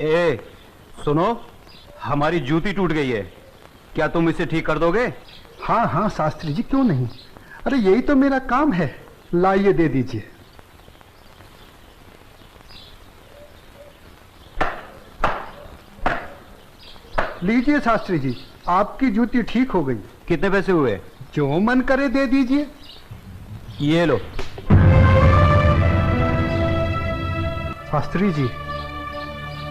ए, सुनो, हमारी जूती टूट गई है, क्या तुम इसे ठीक कर दोगे? हाँ हाँ शास्त्री जी, क्यों नहीं। अरे यही तो मेरा काम है। लाइए, दे दीजिए। लीजिए शास्त्री जी, आपकी जूती ठीक हो गई। कितने पैसे हुए? जो मन करे दे दीजिए। ये लो। शास्त्री जी,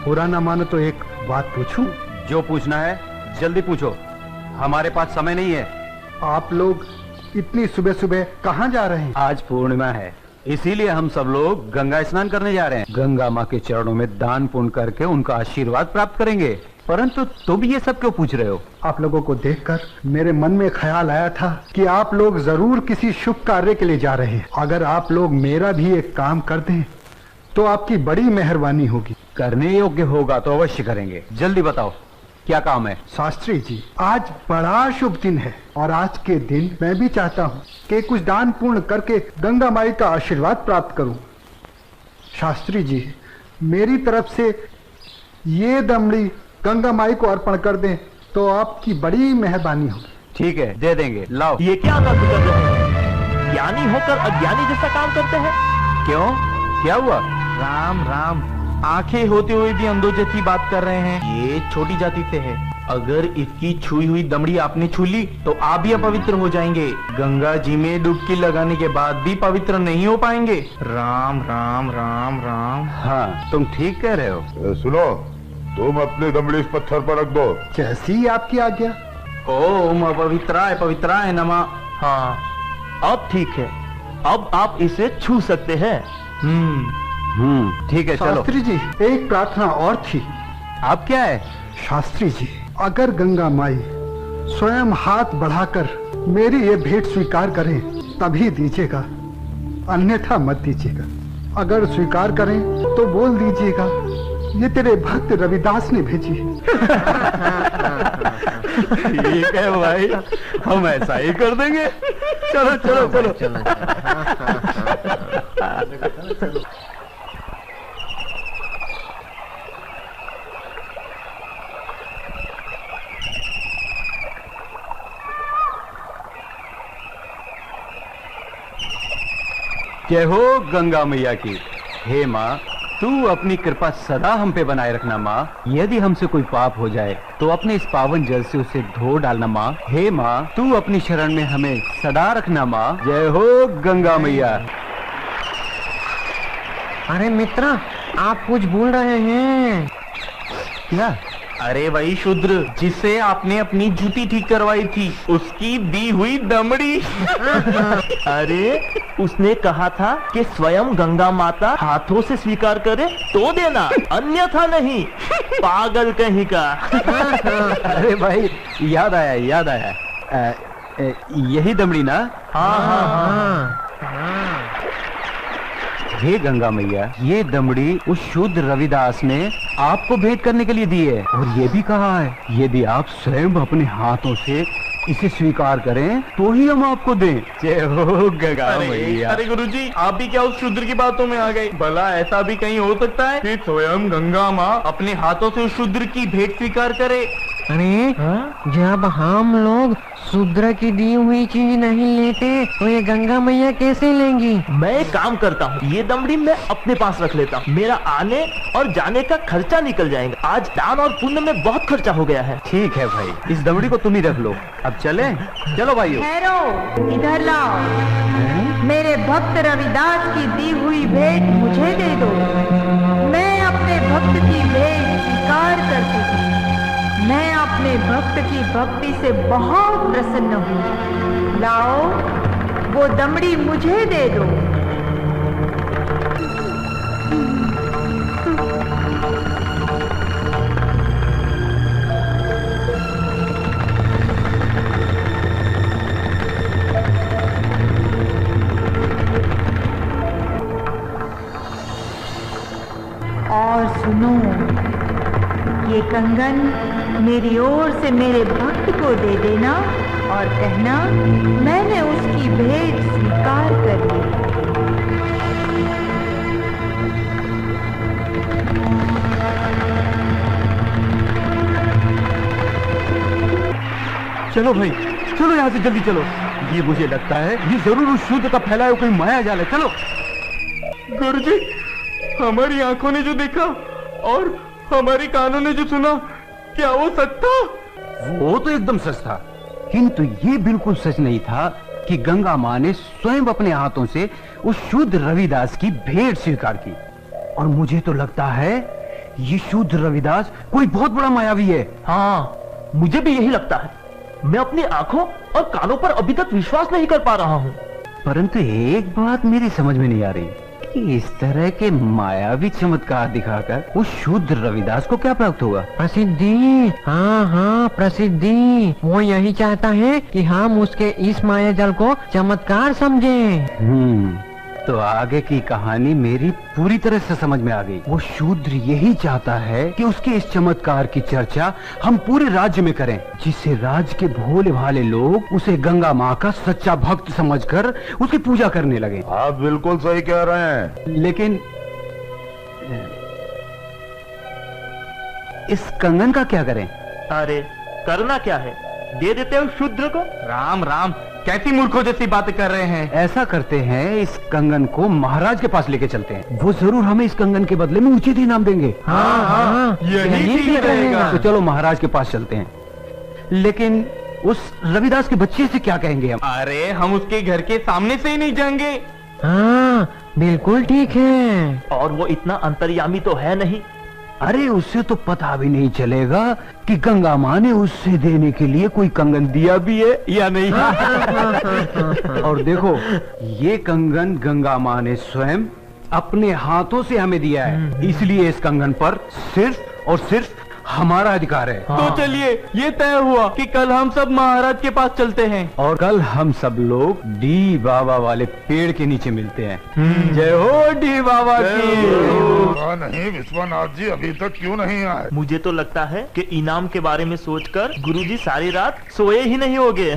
पूरा ना मानो तो एक बात पूछूं? जो पूछना है जल्दी पूछो, हमारे पास समय नहीं है। आप लोग इतनी सुबह सुबह कहाँ जा रहे हैं? आज पूर्णिमा है, इसीलिए हम सब लोग गंगा स्नान करने जा रहे हैं। गंगा माँ के चरणों में दान पुण्य करके उनका आशीर्वाद प्राप्त करेंगे। परंतु तुम ये सब क्यों पूछ रहे हो? आप लोगों को देखकर मेरे मन में ख्याल आया था कि आप लोग जरूर किसी शुभ कार्य के लिए जा रहे हैं। अगर आप लोग मेरा भी एक काम कर दें तो आपकी बड़ी मेहरबानी होगी। करने योग्य होगा तो अवश्य करेंगे। जल्दी बताओ क्या काम है? शास्त्री जी, आज बड़ा शुभ दिन है और आज के दिन मैं भी चाहता हूँ कि कुछ दान पुण्य करके गंगा माई का आशीर्वाद प्राप्त करूँ। शास्त्री जी, मेरी तरफ से ये दमड़ी गंगा माई को अर्पण कर दें तो आपकी बड़ी मेहरबानी होगी। ठीक है, दे देंगे। लाओ। ये क्या बात कर रहे हैं? ज्ञानी होकर अज्ञानी जैसा काम करते हैं। क्यों, क्या हुआ? राम राम, आंखें होते हुए भी अंधों जैसी बात कर रहे हैं। ये छोटी जाति से है। अगर इसकी छुई हुई दमड़ी आपने छू ली तो आप भी अपवित्र हो जाएंगे। गंगा जी में डुबकी लगाने के बाद भी पवित्र नहीं हो पाएंगे। राम राम राम राम। हाँ, तुम ठीक कह रहे हो। सुनो, तुम अपनी दमड़ी इस पत्थर पर रख दो। जैसी आपकी आज्ञा। ओम अपवित्राय पवित्राय नमः। हाँ, अब ठीक है, अब आप इसे छू सकते हैं। ठीक है, चलो। शास्त्री जी, एक प्रार्थना और थी। आप क्या है? शास्त्री जी, अगर गंगा माई स्वयं हाथ बढ़ाकर मेरी ये भेंट स्वीकार करें तभी दीजिएगा, अन्यथा मत दीजिएगा। अगर स्वीकार करें तो बोल दीजिएगा ये तेरे भक्त रविदास ने भेजी है। ठीक है भाई, हम ऐसा ही कर देंगे। चलो चलो चलो, चलो। जय हो गंगा मैया की। हे माँ, तू अपनी कृपा सदा हम पे बनाए रखना माँ। यदि हमसे कोई पाप हो जाए तो अपने इस पावन जल से उसे धो डालना माँ। हे माँ, तू अपनी शरण में हमें सदा रखना माँ। जय हो गंगा मैया। अरे मित्र, आप कुछ भूल रहे हैं। क्या? अरे वही शूद्र जिसे आपने अपनी जूती ठीक करवाई थी, उसकी दी हुई दमड़ी। अरे उसने कहा था कि स्वयं गंगा माता हाथों से स्वीकार करे तो देना, अन्यथा नहीं। पागल कहीं का। अरे भाई, याद आया याद आया। यही दमड़ी ना? हाँ हाँ हाँ। हे गंगा मैया, ये दमड़ी उस शुद्ध रविदास ने आपको भेंट करने के लिए दी है और ये भी कहा है यदि आप स्वयं अपने हाथों से इसे स्वीकार करें तो ही हम आपको दें। जय हो गंगा मैया। अरे गुरुजी, आप भी क्या उस शूद्र की बातों में आ गए? भला ऐसा भी कहीं हो सकता है कि स्वयं गंगा माँ अपने हाथों से उस शूद्र की भेंट स्वीकार करे? अरे जब हम लोग शूद्र की दी हुई चीज नहीं लेते तो ये गंगा मैया कैसे लेंगी? मैं एक काम करता हूँ, ये दमड़ी मैं अपने पास रख लेता हूँ। मेरा आने और जाने का खर्चा निकल जाएगा। आज दान और पुण्य में बहुत खर्चा हो गया है। ठीक है भाई, इस दमड़ी को तुम ही रख लो। अब चले? चलो भाइयों। ठहरो, इधर लाओ। मेरे भक्त रविदास की दी हुई भेंट मुझे दे दो। मैं अपने भक्त की भेंट स्वीकार करती हूँ। मैं अपने भक्त की भक्ति से बहुत प्रसन्न हूँ। लाओ, वो दमड़ी मुझे दे दो। और सुनो, ये कंगन मेरी ओर से मेरे भक्त को दे देना और कहना मैंने उसकी भेंट स्वीकार कर ली। चलो भाई, चलो यहाँ से जल्दी चलो। ये मुझे लगता है ये जरूर उस शूद्र का फैलाया कोई माया जाल है। चलो। गुरुजी, हमारी आंखों ने जो देखा और हमारी कानों ने जो सुना, क्या वो सच था? वो तो एकदम सच था, किंतु ये बिल्कुल सच नहीं था कि गंगा माँ ने स्वयं अपने हाथों से उस शूद्र रविदास की भेंट स्वीकार की। और मुझे तो लगता है ये शूद्र रविदास कोई बहुत बड़ा मायावी है। हाँ, मुझे भी यही लगता है। मैं अपनी आंखों और कानों पर अभी तक विश्वास नहीं कर पा रहा हूँ। परंतु एक बात मेरी समझ में नहीं आ रही कि इस तरह के मायावी चमत्कार दिखाकर उस शूद्र रविदास को क्या प्राप्त होगा? प्रसिद्धि। हाँ हाँ, प्रसिद्धि। वो यही चाहता है कि हम उसके इस माया जाल को चमत्कार समझें। तो आगे की कहानी मेरी पूरी तरह से समझ में आ गई। वो शूद्र यही चाहता है कि उसके इस चमत्कार की चर्चा हम पूरे राज्य में करें, जिससे राज्य के भोले भाले लोग उसे गंगा माँ का सच्चा भक्त समझकर उसकी पूजा करने लगे। आप बिल्कुल सही कह रहे हैं। लेकिन इस कंगन का क्या करें? अरे करना क्या है, दे देते हो शूद्र को। राम राम, कैसी मूर्खों जैसी बातें कर रहे हैं। ऐसा करते हैं, इस कंगन को महाराज के पास लेके चलते हैं। वो जरूर हमें इस कंगन के बदले में उचित इनाम देंगे। हाँ, यही ठीक रहेगा। तो चलो महाराज के पास चलते हैं। लेकिन उस रविदास के बच्चे से क्या कहेंगे हम? अरे हम उसके घर के सामने से ही नहीं जाएंगे। हाँ, बिल्कुल ठीक है। और वो इतना अंतर्यामी तो है नहीं। अरे उससे तो पता भी नहीं चलेगा कि गंगा माँ ने उससे देने के लिए कोई कंगन दिया भी है या नहीं। और देखो, ये कंगन गंगा माँ ने स्वयं अपने हाथों से हमें दिया है, इसलिए इस कंगन पर सिर्फ और सिर्फ हमारा अधिकार है। तो चलिए, ये तय हुआ कि कल हम सब महाराज के पास चलते हैं। और कल हम सब लोग डी बाबा वाले पेड़ के नीचे मिलते हैं। जय हो डी बाबा की। नहीं विश्वनाथ जी अभी तक क्यों नहीं आए? मुझे तो लगता है कि इनाम के बारे में सोचकर गुरुजी सारी रात सोए ही नहीं होंगे।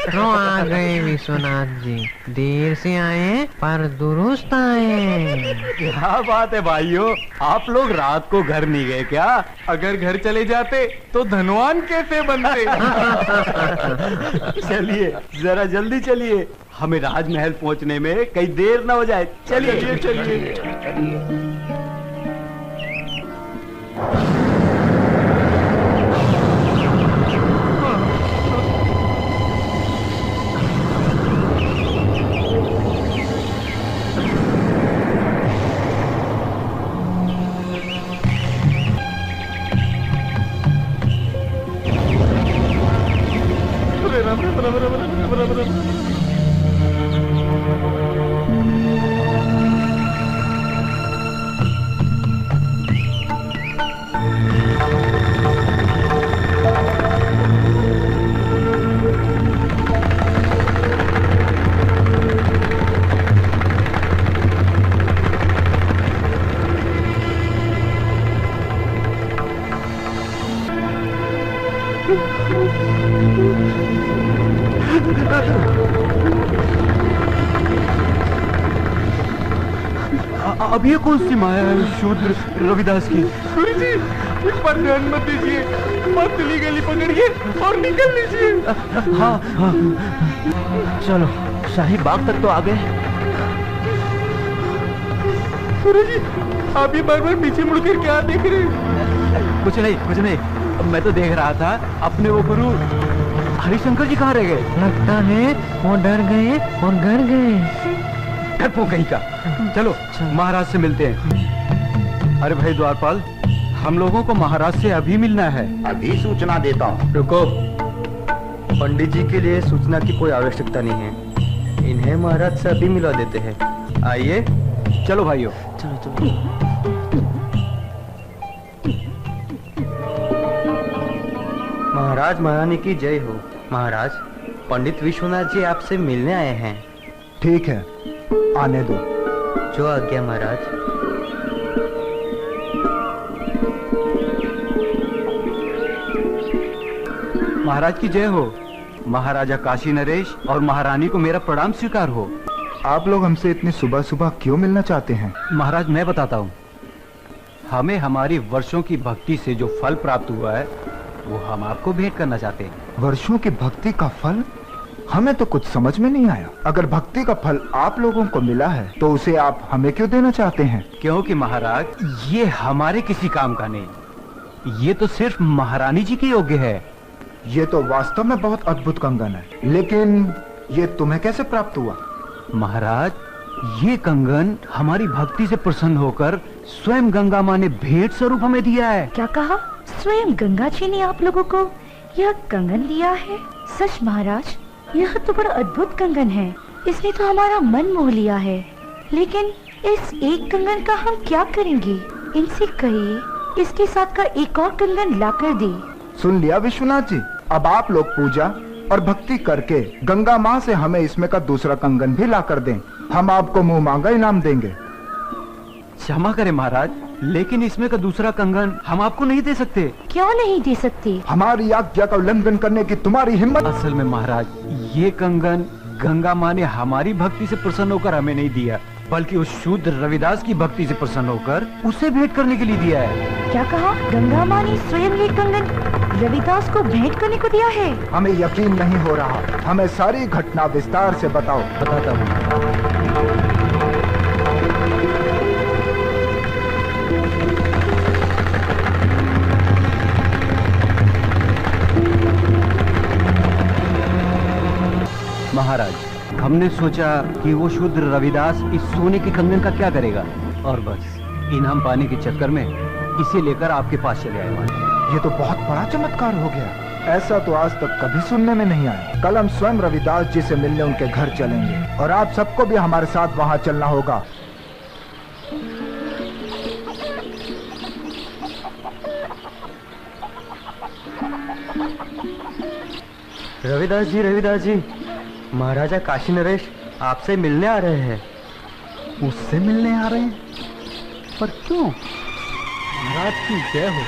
तो आ गए विश्वनाथ जी, देर से आए पर दुरुस्त आए। क्या बात है भाइयों, आप लोग रात को घर नहीं गए क्या? अगर घर चले जाते तो धनवान कैसे बनते। चलिए जरा जल्दी चलिए, हमें राजमहल पहुंचने में कहीं देर ना हो जाए। चलिए चलिए। अब ये कौन सी माया है शूद्र रविदास की? गुरुजी, इस पर ध्यान मत दीजिए, पतली गली पकड़िए और निकल लीजिए। हाँ हाँ, चलो, शाही बाग तक तो आ गए। गुरुजी, आप ये बार बार पीछे मुड़कर क्या देख रहे हैं? कुछ नहीं, मैं तो देख रहा था अपने वो गुरु हरिशंकर जी कहाँ रह गए। लगता है वो डर गए और घर गए। डरपोक कहीं का। चलो महाराज से मिलते हैं। अरे भाई द्वारपाल, हम लोगों को महाराज से अभी मिलना है। अभी सूचना देता हूँ। रुको, पंडित जी के लिए सूचना की कोई आवश्यकता नहीं है, इन्हें महाराज से अभी मिला देते हैं। आइए। चलो भाइयों। चलो। महाराज महारानी की जय हो। महाराज, पंडित विश्वनाथ जी आपसे मिलने आए हैं। ठीक है, आने दो। जो आज्ञा महाराज। महाराज की जय हो। महाराजा काशी नरेश और महारानी को मेरा प्रणाम स्वीकार हो। आप लोग हमसे इतनी सुबह सुबह क्यों मिलना चाहते हैं? महाराज मैं बताता हूँ। हमें हमारी वर्षों की भक्ति से जो फल प्राप्त हुआ है वो हम आपको भेंट करना चाहते हैं। वर्षों की भक्ति का फल? हमें तो कुछ समझ में नहीं आया। अगर भक्ति का फल आप लोगों को मिला है तो उसे आप हमें क्यों देना चाहते हैं? क्योंकि महाराज ये हमारे किसी काम का नहीं, ये तो सिर्फ महारानी जी के योग्य है। ये तो वास्तव में बहुत अद्भुत कंगन है, लेकिन ये तुम्हें कैसे प्राप्त हुआ? महाराज ये कंगन हमारी भक्ति से प्रसन्न होकर स्वयं गंगा माँ ने भेंट स्वरूप हमें दिया है। क्या कहा? स्वयं गंगा जी ने आप लोगों को यह कंगन दिया है? सच महाराज, यह तो बड़ा अद्भुत कंगन है। इसने तो हमारा मन मोह लिया है। लेकिन इस एक कंगन का हम क्या करेंगे? इनसे कहिए इसके साथ का एक और कंगन लाकर दे। सुन लिया विश्वनाथ जी, अब आप लोग पूजा और भक्ति करके गंगा माँ से हमें इसमें का दूसरा कंगन भी ला कर दें। हम आपको मुंह मांगा इनाम देंगे। क्षमा करें महाराज, लेकिन इसमें का दूसरा कंगन हम आपको नहीं दे सकते। क्यों नहीं दे सकते? हमारी आज्ञा का उल्लंघन करने की तुम्हारी हिम्मत? असल में महाराज ये कंगन गंगा माँ ने हमारी भक्ति से प्रसन्न होकर हमें नहीं दिया, बल्कि उस शूद्र रविदास की भक्ति से प्रसन्न होकर उसे भेंट करने के लिए दिया है। क्या कहा? गंगा माँ ने स्वयं ये कंगन रविदास को भेंट करने को दिया है? हमें यकीन नहीं हो रहा। हमें सारी घटना विस्तार से बताओ। बताता हूँ। महाराज हमने सोचा कि वो शूद्र रविदास इस सोने के कंगन का क्या करेगा, और बस इनाम पाने के चक्कर में इसे लेकर आपके पास चले आए। ये तो बहुत बड़ा चमत्कार हो गया। ऐसा तो आज तक कभी सुनने में नहीं आया। कल हम स्वयं रविदास जी से मिलने उनके घर चलेंगे और आप सबको भी हमारे साथ वहाँ चलना होगा। रविदास जी, महाराजा काशी नरेश आपसे मिलने आ रहे हैं। मुझसे मिलने आ रहे हैं? पर क्यों? महाराज की जय हो।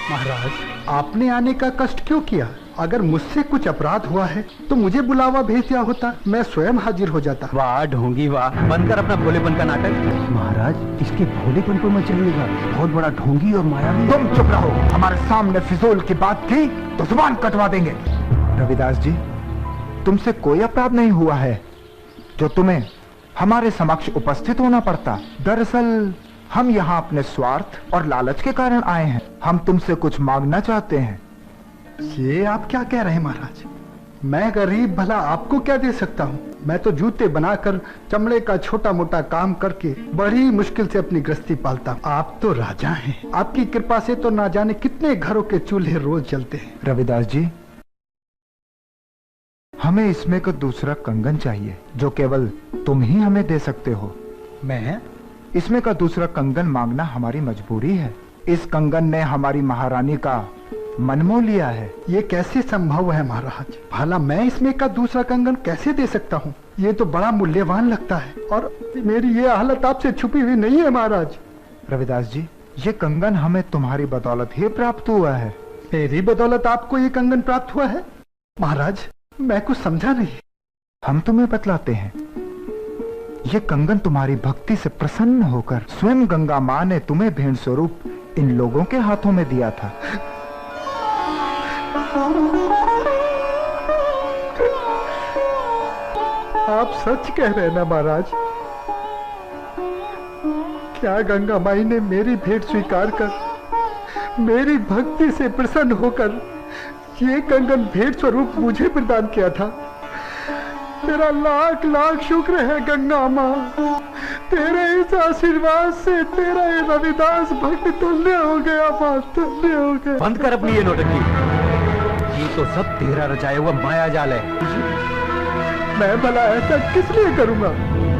महाराज आपने आने का कष्ट क्यों किया? अगर मुझसे कुछ अपराध हुआ है तो मुझे बुलावा भेज दिया होता, मैं स्वयं हाजिर हो जाता। वाह ढोंगी वाह, बनकर अपना भोलेपन का नाटक। महाराज इसके भोलेपन पर मत चलिएगा, बहुत बड़ा ढोंगी और मायावी। तुम चुप रहो। हमारे सामने फिजूल की बात की तो जुबान कटवा देंगे। रविदास जी, तुमसे कोई अपराध नहीं हुआ है जो तुम्हें हमारे समक्ष उपस्थित होना पड़ता। दरअसल हम यहाँ अपने स्वार्थ और लालच के कारण आए हैं। हम तुमसे कुछ मांगना चाहते हैं। ये आप क्या कह रहे हैं महाराज? मैं गरीब भला आपको क्या दे सकता हूँ? मैं तो जूते बनाकर चमड़े का छोटा मोटा काम करके बड़ी मुश्किल से अपनी गृहस्थी पालता हूँ। आप तो राजा हैं, आपकी कृपा से तो ना जाने कितने घरों के चूल्हे रोज जलते हैं। रविदास जी, हमें इसमें का दूसरा कंगन चाहिए जो केवल तुम ही हमें दे सकते हो। मैं? इसमें का दूसरा कंगन मांगना हमारी मजबूरी है। इस कंगन ने हमारी महारानी का मन मोह लिया है। ये कैसे संभव है महाराज? भला मैं इसमें का दूसरा कंगन कैसे दे सकता हूँ? ये तो बड़ा मूल्यवान लगता है और मेरी ये हालत आपसे छुपी हुई नहीं है महाराज। रविदास जी, ये कंगन हमें तुम्हारी बदौलत ही प्राप्त हुआ है। मेरी बदौलत आपको ये कंगन प्राप्त हुआ है? महाराज मैं कुछ समझा नहीं। हम तुम्हें बतलाते हैं। ये कंगन तुम्हारी भक्ति से प्रसन्न होकर स्वयं गंगा माँ ने तुम्हें भेंट स्वरूप इन लोगों के हाथों में दिया था। आप सच कह रहे हैं ना महाराज? क्या गंगा माई ने मेरी भेंट स्वीकार कर मेरी भक्ति से प्रसन्न होकर ये कंगन भेंट स्वरूप मुझे प्रदान किया था? तेरा लाख लाख शुक्र है गंगा माँ। तेरे इस आशीर्वाद से तेरा ये रविदास भक्त तुल्य हो गया माँ, तुल्य हो गया। बंद कर अपनी ये नौटंकी। ये तो सब तेरा रचाया हुआ माया जाल है। मैं भला ऐसा किस लिए करूँगा?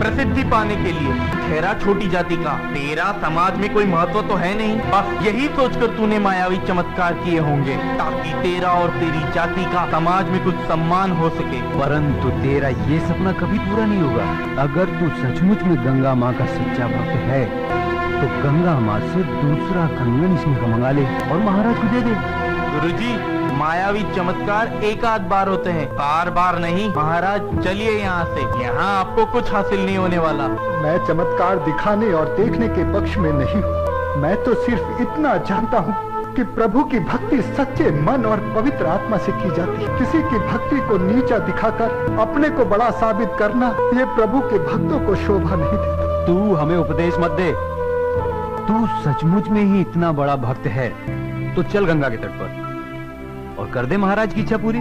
प्रसिद्धि पाने के लिए। ठहरा छोटी जाति का, तेरा समाज में कोई महत्व तो है नहीं। बस यही सोचकर तूने मायावी चमत्कार किए होंगे ताकि तेरा और तेरी जाति का समाज में कुछ सम्मान हो सके। परंतु तेरा ये सपना कभी पूरा नहीं होगा। अगर तू सचमुच में गंगा माँ का सच्चा भक्त है तो गंगा माँ से दूसरा कंगन इसमें का मंगा ले और महाराज को दे दे। गुरुजी, मायावी चमत्कार एक आध बार होते हैं, बार बार नहीं। महाराज चलिए यहाँ से, यहाँ आपको कुछ हासिल नहीं होने वाला। मैं चमत्कार दिखाने और देखने के पक्ष में नहीं हूँ। मैं तो सिर्फ इतना जानता हूँ कि प्रभु की भक्ति सच्चे मन और पवित्र आत्मा से की जाती है। किसी की भक्ति को नीचा दिखाकर अपने को बड़ा साबित करना, ये प्रभु के भक्तों को शोभा नहीं देता। तू हमें उपदेश मत दे। तू सचमुच में ही इतना बड़ा भक्त है तो चल गंगा के तट पर और कर दे महाराज की इच्छा पूरी।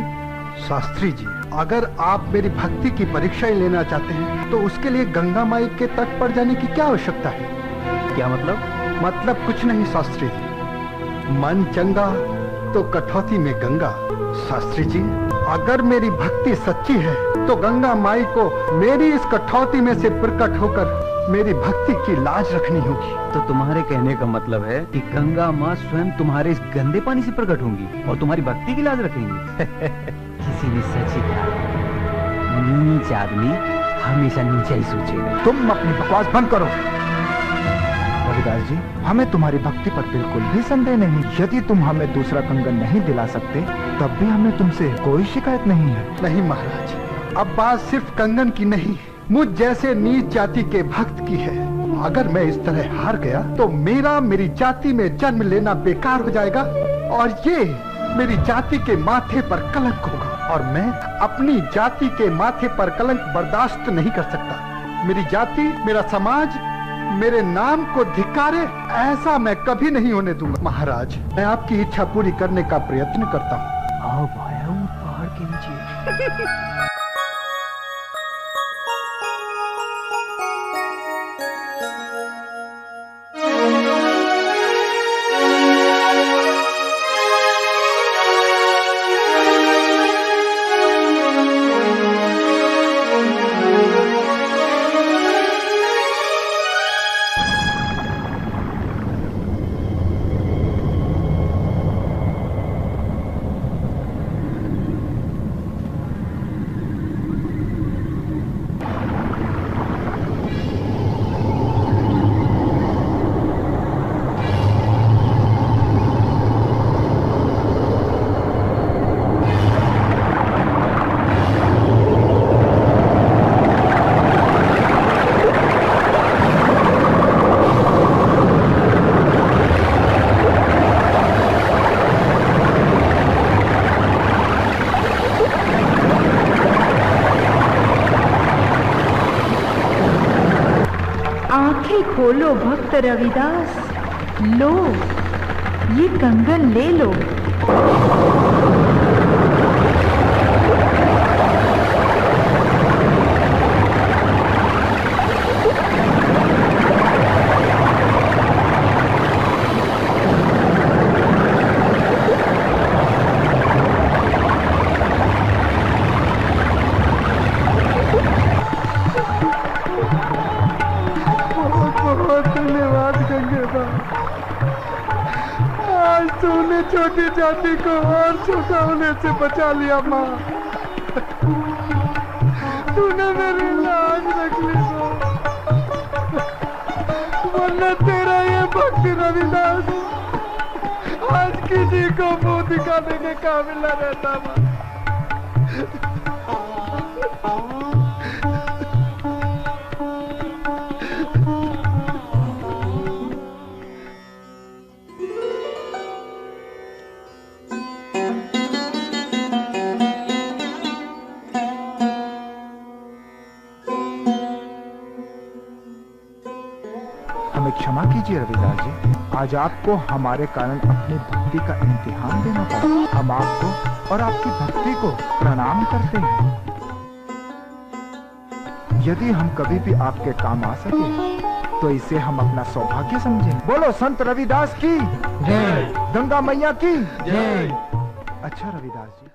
शास्त्री जी, अगर आप मेरी भक्ति की परीक्षा ही लेना चाहते हैं तो उसके लिए गंगा माई के तट पर जाने की क्या आवश्यकता है? क्या मतलब? मतलब कुछ नहीं शास्त्री जी, मन चंगा तो कठौती में गंगा। शास्त्री जी, अगर मेरी भक्ति सच्ची है तो गंगा माई को मेरी इस कठौती में से प्रकट होकर मेरी भक्ति की लाज रखनी होगी। तो तुम्हारे कहने का मतलब है कि गंगा माँ स्वयं तुम्हारे इस गंदे पानी से प्रकट होंगी और तुम्हारी भक्ति की लाज रखेंगी। किसी ने सच ही कहा, नीच आदमी हमेशा नीचा ही सोचेगा। तुम अपनी बकवास बंद करो। रविदास जी, हमें तुम्हारी भक्ति पर बिल्कुल भी संदेह नहीं। यदि तुम हमें दूसरा कंगन नहीं दिला सकते तब भी हमें तुमसे कोई शिकायत नहीं है। नहीं महाराज, अब बात सिर्फ कंगन की नहीं, मुझ जैसे नीच जाति के भक्त की है। अगर मैं इस तरह हार गया तो मेरी जाति में जन्म लेना बेकार हो जाएगा और ये मेरी जाति के माथे पर कलंक होगा और मैं अपनी जाति के माथे पर कलंक बर्दाश्त नहीं कर सकता। मेरी जाति, मेरा समाज मेरे नाम को धिक्कारे, ऐसा मैं कभी नहीं होने दूंगा। महाराज, मैं आपकी इच्छा पूरी करने का प्रयत्न करता हूँ। आओ भाया, पहाड़ के नीचे। खोलो भक्त रविदास, लो ये कंगन ले लो। छोटी जाति को और छोटा होने से बचा लिया माँ। तूने मेरी लाज रख ली वरना तेरा ये भक्त रविदास आज किसी को मुंह दिखाने के काबिल न रहता माँ। क्षमा कीजिए रविदास जी, आज आपको हमारे कारण अपनी भक्ति का इम्तिहान देना पड़ा। हम आपको और आपकी भक्ति को प्रणाम करते हैं। यदि हम कभी भी आपके काम आ सके तो इसे हम अपना सौभाग्य समझें। बोलो संत रविदास की जय, गंगा मैया की जय। अच्छा रविदास जी,